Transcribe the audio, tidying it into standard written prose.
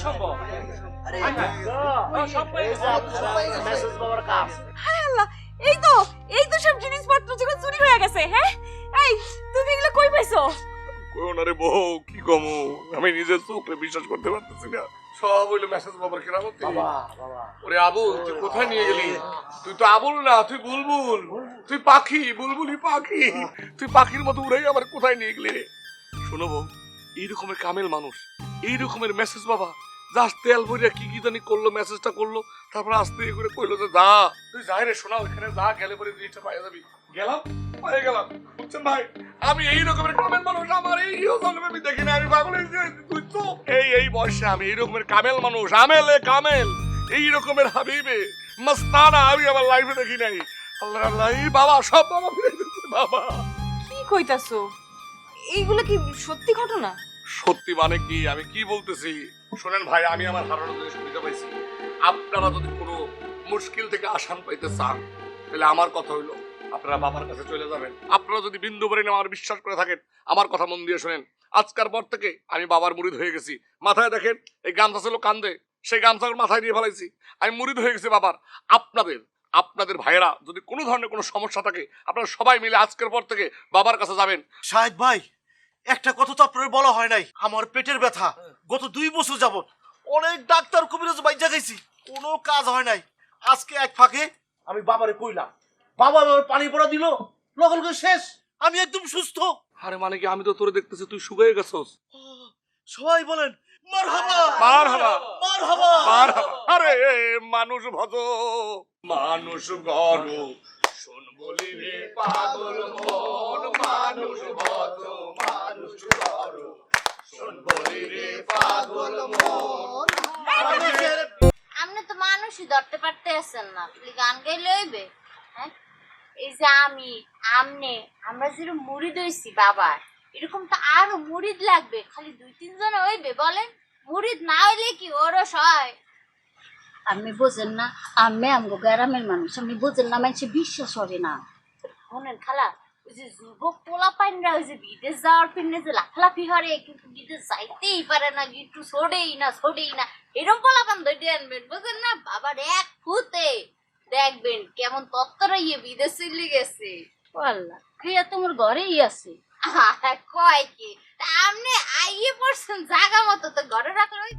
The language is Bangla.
সম্ভব? এই তো সব জিনিসপত্র যখন চুরি হয়ে গেছে। হ্যাঁ, এই তুমি এগুলো কই পাইছো? কোনারে বউ কি কমু, আমি নিজের চোখে বিশ্বাস করতে পারতেছি না। সব হইলো মেসেজ বাবার কেরামতি। ওরে আবুল, তুই কোথায় নিয়ে গেলি? তুই তো আবুল না, তুই বুলবুল, তুই পাখি, বুলবুলি পাখি। তুই পাখির মতো উড়াই আবার কোথায় নিয়ে গেলি রে? শোনো বউ, এই রকমের কামেল মানুষ, এই রকমের মেসেজ বাবা জাস্ট তেল ভরিয়া কি কি জানি করলো, মেসেজটা করলো, তারপর আস্তে করে কইলো যে যা তুই যাই রে, শোনা ওইখানে যা, গেলে পরে জিনিসটা পাইয়া যাবি। গেলাম, পাইয়া গেলাম। বুঝছেন ভাই, আমি এই রকমের কামেল মানুষ, আমার এই জন্মে আমি দেখি না। আমি পাগল হয়েছি, তুই তো এই বয়সে আমি এই রকমের কামেল মানুষ, আমেলে কামেল, এই রকমের হাবিবে মস্তানা আমি আমার লাইফে দেখি নাই। আল্লাহ আল্লাহ, এই বাবা সব বাবা ফিরে দিচ্ছে বাবা। কি কইতাছো? এইগুলো কি সত্যি ঘটনা? সত্যি মানে কি, আমি কি বলতেছি শোনেন ভাই, আমি আমার হারানো জিনিস সুবিধা পাইছি। আপনারা যদি কোনো মুশকিল থেকে আসান পাইতে চান, তাহলে আমার কথা হইলো আপনারা বাবার কাছে চলে যাবেন। আপনারা যদি বিন্দু পরিমাণ আমার বিশ্বাস করে থাকেন, আমার কথা মন দিয়ে শোনেন। আজকের পর থেকে আমি বাবার মুরিদ হয়ে গেছি। মাথায় দেখেন এই গামছা ছিল কান্দে, সেই গামছা মাথায় দিয়ে ফেলাইছি, আমি মুরিদ হয়ে গেছি বাবার। আপনাদের ভাইয়েরা যদি কোনো ধরনের কোনো সমস্যা থাকে, আপনারা সবাই মিলে আজকের পর থেকে বাবার কাছে যাবেন। শাহেদ ভাই, একটা কথা তো আপনার বলা হয় নাই। আমার পেটের ব্যথা গত 2 বছর যাবত অনেক ডাক্তার কবিরাজ বাইজা গেছি, কোনো কাজ হয় নাই। আজকে এক ফাঁকে আমি বাবারে কইলাম, বাবা আমার পানি পড়া দিল, লগল করে শেষ, আমি একদম সুস্থ। আরে মানে কি, আমি তো তোরে দেখতেছি তুই শুকিয়ে গেছস। সবাই বলেন মারহাবা মারহাবা মারহাবা মারহাবা। আরে মানুষ ভজ, মানুষ গণ, শোন বলি রে পাগল মন, মানুষ ভজ, মানুষ গণ, শোন বলি রে পাগল মন। আপনি তো মানুষই ধরতে পারতেছেন না, খালি গান গাইলে হইবে? হ্যাঁ, এই যে আমরা যেরকম মুরিদ হইছি বাবার, এরকম তো আরো মুরিদ লাগবে। খালি 2-3 জন হইবে বলেন? মুরিদ না হইলে কি ওরস হয়? আপনি বোঝেন না, আমি আমগো গ্রামের মানুষ, আপনি বোঝেন না, মানুষ বিশ্বাস করে না। শোনেন খালা, ওই যে যুবক পোলা পাইনরা ওই যে বিদেশ যাওয়ার পিনে যে লাফলাফি হরে, কিন্তু বিদেশ যাইতেই পারে না, একটু ছোড়েই না, এরকম পোলা পান ধরে আনবেন, বুঝেন না? বাবার এক ফুতে দেখবেন কেমন তত্তরা ইয়ে বিদেশ চলে গেছে। আল্লাহ, ক্রিয়া তোমার ঘরেই আছে। কয় কি, তা আপনি আইয়ে পড়ছেন জাগা মতো, তো ঘরে রাখলে